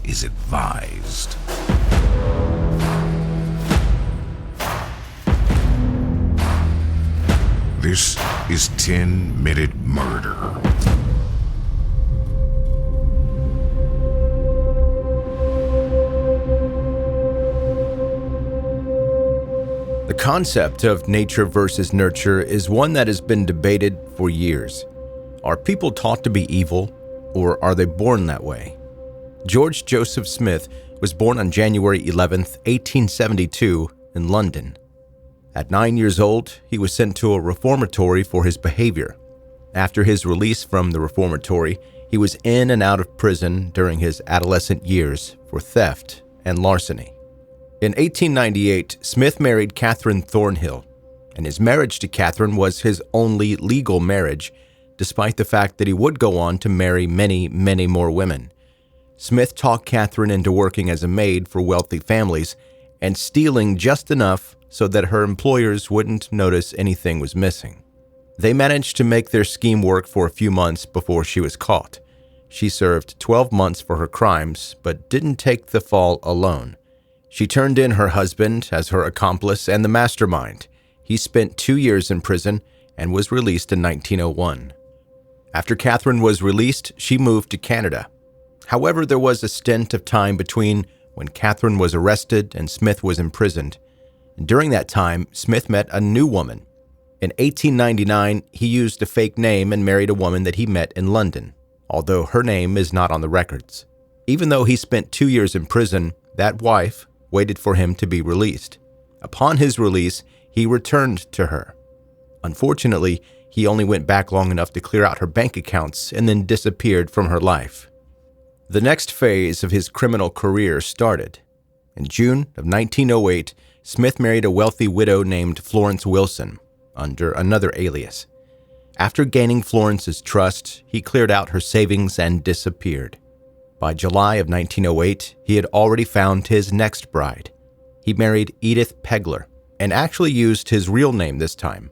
is advised. This is 10-Minute Murder. The concept of nature versus nurture is one that has been debated for years. Are people taught to be evil, or are they born that way? George Joseph Smith was born on January 11, 1872, in London. At 9 years old, he was sent to a reformatory for his behavior. After his release from the reformatory, he was in and out of prison during his adolescent years for theft and larceny. In 1898, Smith married Catherine Thornhill, and his marriage to Catherine was his only legal marriage, despite the fact that he would go on to marry many, many more women. Smith talked Catherine into working as a maid for wealthy families and stealing just enough so that her employers wouldn't notice anything was missing. They managed to make their scheme work for a few months before she was caught. She served 12 months for her crimes, but didn't take the fall alone. She turned in her husband as her accomplice and the mastermind. He spent 2 years in prison and was released in 1901. After Catherine was released, she moved to Canada. However, there was a stint of time between when Catherine was arrested and Smith was imprisoned. During that time, Smith met a new woman. In 1899, he used a fake name and married a woman that he met in London, although her name is not on the records. Even though he spent 2 years in prison, that wife waited for him to be released. Upon his release, he returned to her. Unfortunately, he only went back long enough to clear out her bank accounts and then disappeared from her life. The next phase of his criminal career started. In June of 1908, Smith married a wealthy widow named Florence Wilson under another alias. After gaining Florence's trust, he cleared out her savings and disappeared. By July of 1908, he had already found his next bride. He married Edith Pegler and actually used his real name this time.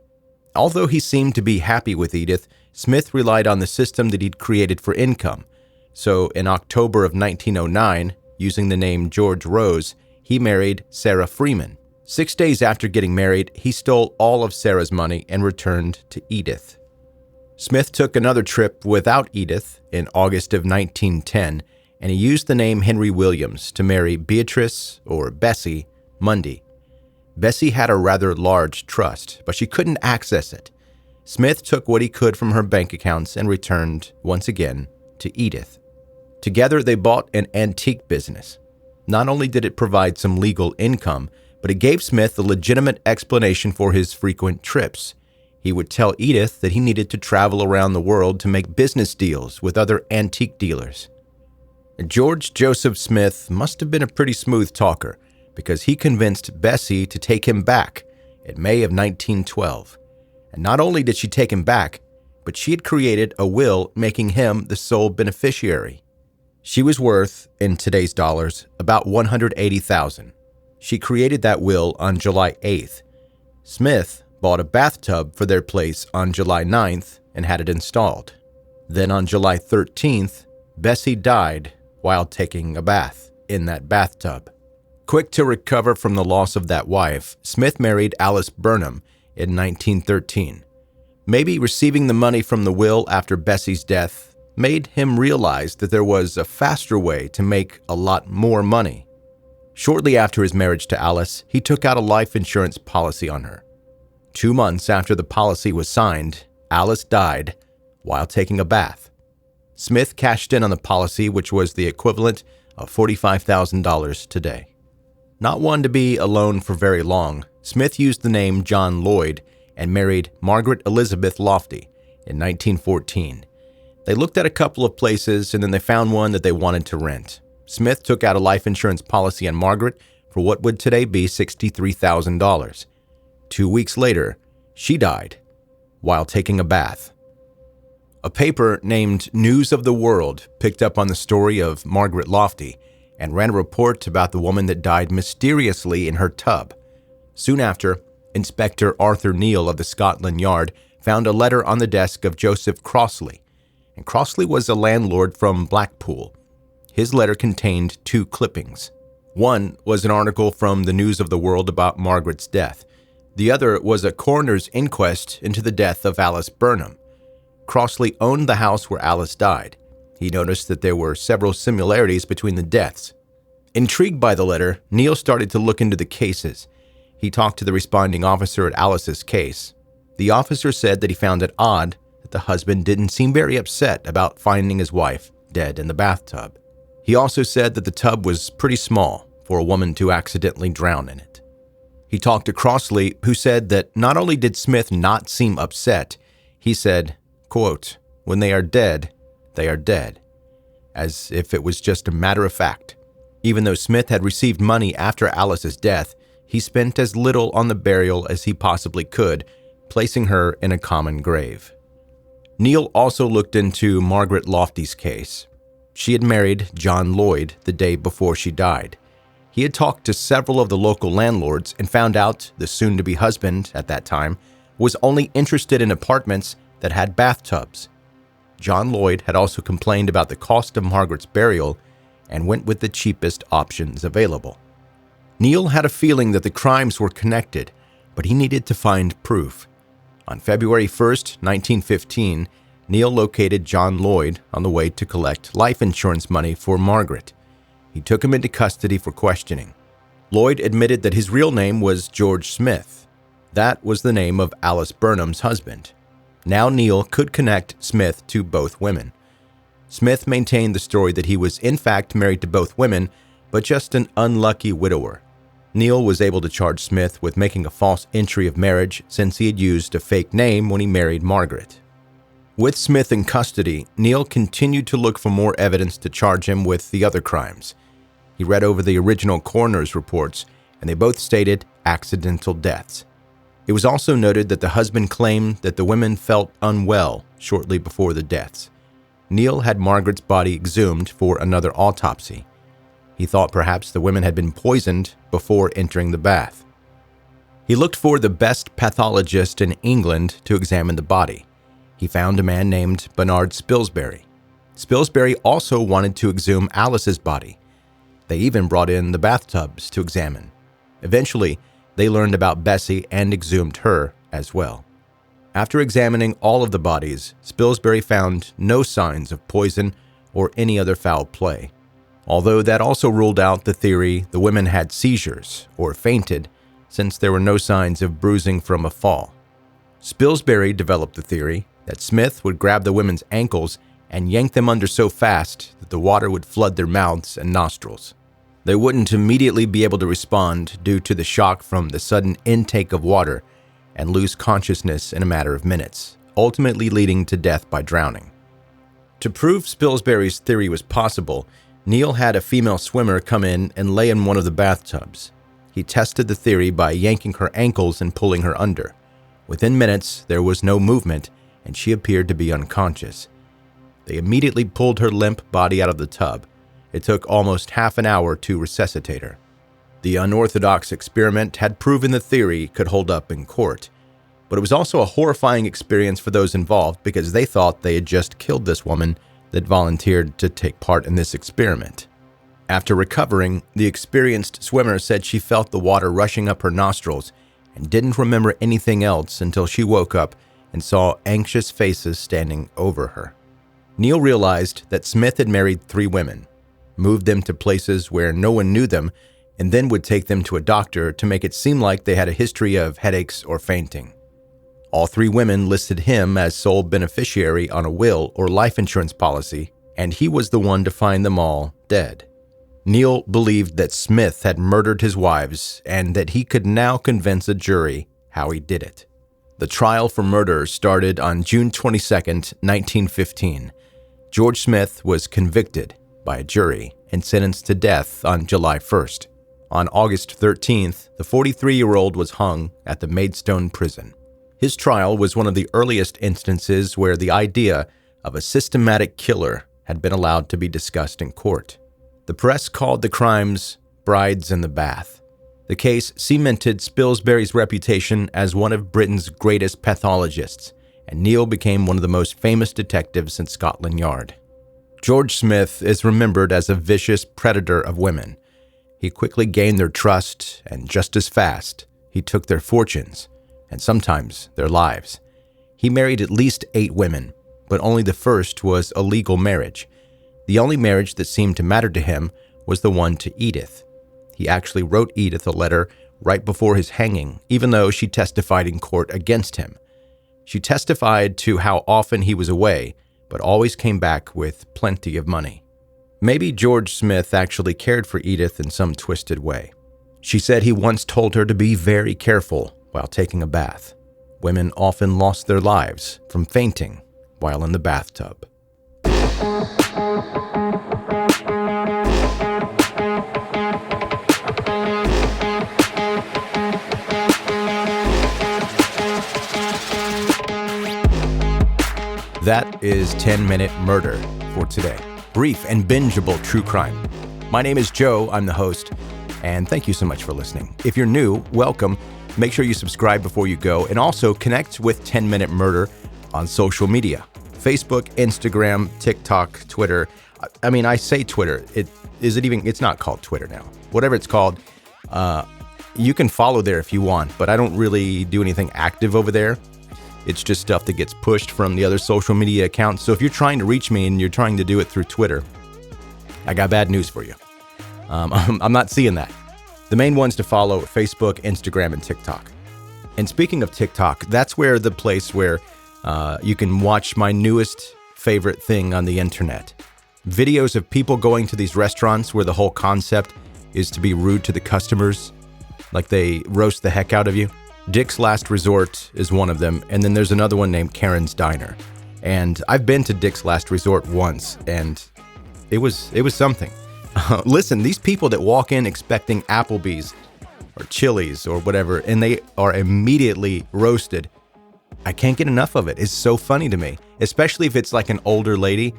Although he seemed to be happy with Edith, Smith relied on the system that he'd created for income. So in October of 1909, using the name George Rose, he married Sarah Freeman. 6 days after getting married, he stole all of Sarah's money and returned to Edith. Smith took another trip without Edith in August of 1910, and he used the name Henry Williams to marry Beatrice, or Bessie, Mundy. Bessie had a rather large trust, but she couldn't access it. Smith took what he could from her bank accounts and returned, once again, to Edith. Together, they bought an antique business. Not only did it provide some legal income, but it gave Smith a legitimate explanation for his frequent trips. He would tell Edith that he needed to travel around the world to make business deals with other antique dealers. George Joseph Smith must have been a pretty smooth talker, because he convinced Bessie to take him back in May of 1912. And not only did she take him back, but she had created a will making him the sole beneficiary. She was worth, in today's dollars, about $180,000. She created that will on July 8th. Smith bought a bathtub for their place on July 9th and had it installed. Then on July 13th, Bessie died while taking a bath in that bathtub. Quick to recover from the loss of that wife, Smith married Alice Burnham in 1913. Maybe receiving the money from the will after Bessie's death made him realize that there was a faster way to make a lot more money. Shortly after his marriage to Alice, he took out a life insurance policy on her. 2 months after the policy was signed, Alice died while taking a bath. Smith cashed in on the policy, which was the equivalent of $45,000 today. Not one to be alone for very long, Smith used the name John Lloyd and married Margaret Elizabeth Lofty in 1914. They looked at a couple of places and then they found one that they wanted to rent. Smith took out a life insurance policy on Margaret for what would today be $63,000. 2 weeks later, she died while taking a bath. A paper named News of the World picked up on the story of Margaret Lofty and ran a report about the woman that died mysteriously in her tub. Soon after, Inspector Arthur Neal of the Scotland Yard found a letter on the desk of Joseph Crossley, and Crossley was a landlord from Blackpool. His letter contained 2 clippings. One was an article from the News of the World about Margaret's death. The other was a coroner's inquest into the death of Alice Burnham. Crossley owned the house where Alice died. He noticed that there were several similarities between the deaths. Intrigued by the letter, Neil started to look into the cases. He talked to the responding officer at Alice's case. The officer said that he found it odd that the husband didn't seem very upset about finding his wife dead in the bathtub. He also said that the tub was pretty small for a woman to accidentally drown in it. He talked to Crossley, who said that not only did Smith not seem upset, he said, quote, "When they are dead, as if it was just a matter of fact. Even though Smith had received money after Alice's death, he spent as little on the burial as he possibly could, placing her in a common grave." Neil also looked into Margaret Lofty's case. She had married John Lloyd the day before she died. He had talked to several of the local landlords and found out the soon-to-be husband, at that time, was only interested in apartments that had bathtubs. John Lloyd had also complained about the cost of Margaret's burial and went with the cheapest options available. Neil had a feeling that the crimes were connected, but he needed to find proof. On February 1st, 1915, Neil located John Lloyd on the way to collect life insurance money for Margaret. He took him into custody for questioning. Lloyd admitted that his real name was George Smith. That was the name of Alice Burnham's husband. Now Neil could connect Smith to both women. Smith maintained the story that he was in fact married to both women, but just an unlucky widower. Neil was able to charge Smith with making a false entry of marriage since he had used a fake name when he married Margaret. With Smith in custody, Neil continued to look for more evidence to charge him with the other crimes. He read over the original coroner's reports, and they both stated accidental deaths. It was also noted that the husband claimed that the women felt unwell shortly before the deaths. Neil had Margaret's body exhumed for another autopsy. He thought perhaps the women had been poisoned before entering the bath. He looked for the best pathologist in England to examine the body. He found a man named Bernard Spilsbury. Spilsbury also wanted to exhume Alice's body. They even brought in the bathtubs to examine. Eventually, they learned about Bessie and exhumed her as well. After examining all of the bodies, Spilsbury found no signs of poison or any other foul play, although that also ruled out the theory the women had seizures or fainted, since there were no signs of bruising from a fall. Spilsbury developed the theory that Smith would grab the women's ankles and yank them under so fast that the water would flood their mouths and nostrils. They wouldn't immediately be able to respond due to the shock from the sudden intake of water and lose consciousness in a matter of minutes, ultimately leading to death by drowning. To prove Spilsbury's theory was possible, Neil had a female swimmer come in and lay in one of the bathtubs. He tested the theory by yanking her ankles and pulling her under. Within minutes, there was no movement, and she appeared to be unconscious. They immediately pulled her limp body out of the tub. It took almost half an hour to resuscitate her. The unorthodox experiment had proven the theory could hold up in court, but it was also a horrifying experience for those involved because they thought they had just killed this woman that volunteered to take part in this experiment. After recovering, the experienced swimmer said she felt the water rushing up her nostrils and didn't remember anything else until she woke up and saw anxious faces standing over her. Neil realized that Smith had married 3 women, moved them to places where no one knew them, and then would take them to a doctor to make it seem like they had a history of headaches or fainting. All 3 women listed him as sole beneficiary on a will or life insurance policy, and he was the one to find them all dead. Neil believed that Smith had murdered his wives and that he could now convince a jury how he did it. The trial for murder started on June 22, 1915. George Smith was convicted by a jury and sentenced to death on July 1st. On August 13th, the 43-year-old was hung at the Maidstone prison. His trial was one of the earliest instances where the idea of a systematic killer had been allowed to be discussed in court. The press called the crimes brides in the bath. The case cemented Spilsbury's reputation as one of Britain's greatest pathologists, and Neil became one of the most famous detectives in Scotland Yard. George Smith is remembered as a vicious predator of women. He quickly gained their trust, and just as fast, he took their fortunes, and sometimes their lives. He married at least 8 women, but only the first was a legal marriage. The only marriage that seemed to matter to him was the one to Edith. He actually wrote Edith a letter right before his hanging, even though she testified in court against him. She testified to how often he was away, but always came back with plenty of money. Maybe George Smith actually cared for Edith in some twisted way. She said he once told her to be very careful while taking a bath. Women often lost their lives from fainting while in the bathtub. That is 10-Minute Murder for today. Brief and bingeable true crime. My name is Joe, I'm the host, and thank you so much for listening. If you're new, welcome. Make sure you subscribe before you go, and also connect with 10-Minute Murder on social media. Facebook, Instagram, TikTok, Twitter. I say Twitter. It's not called Twitter now. Whatever it's called, you can follow there if you want, but I don't really do anything active over there. It's just stuff that gets pushed from the other social media accounts. So if you're trying to reach me and you're trying to do it through Twitter, I got bad news for you. I'm not seeing that. The main ones to follow are Facebook, Instagram, and TikTok. And speaking of TikTok, that's where the place where you can watch my newest favorite thing on the internet. Videos of people going to these restaurants where the whole concept is to be rude to the customers, like they roast the heck out of you. Dick's Last Resort is one of them, and then there's another one named Karen's Diner. And I've been to Dick's Last Resort once, and it was something. Listen, these people that walk in expecting Applebee's or Chili's or whatever, and they are immediately roasted. I can't get enough of it. It's so funny to me, especially if it's like an older lady,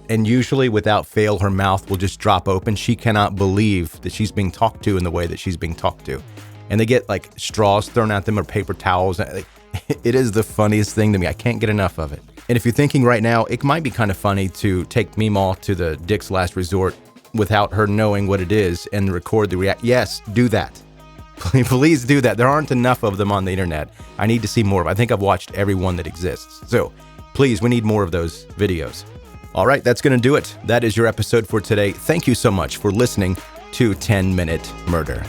and usually without fail, her mouth will just drop open. She cannot believe that she's being talked to in the way that she's being talked to. And they get like straws thrown at them or paper towels. It is the funniest thing to me. I can't get enough of it. And if you're thinking right now, it might be kind of funny to take Meemaw to the Dick's Last Resort without her knowing what it is and record the react. Yes, do that. Please do that. There aren't enough of them on the internet. I need to see more. I think I've watched every one that exists. So please, we need more of those videos. All right, that's going to do it. That is your episode for today. Thank you so much for listening to 10-Minute Murder.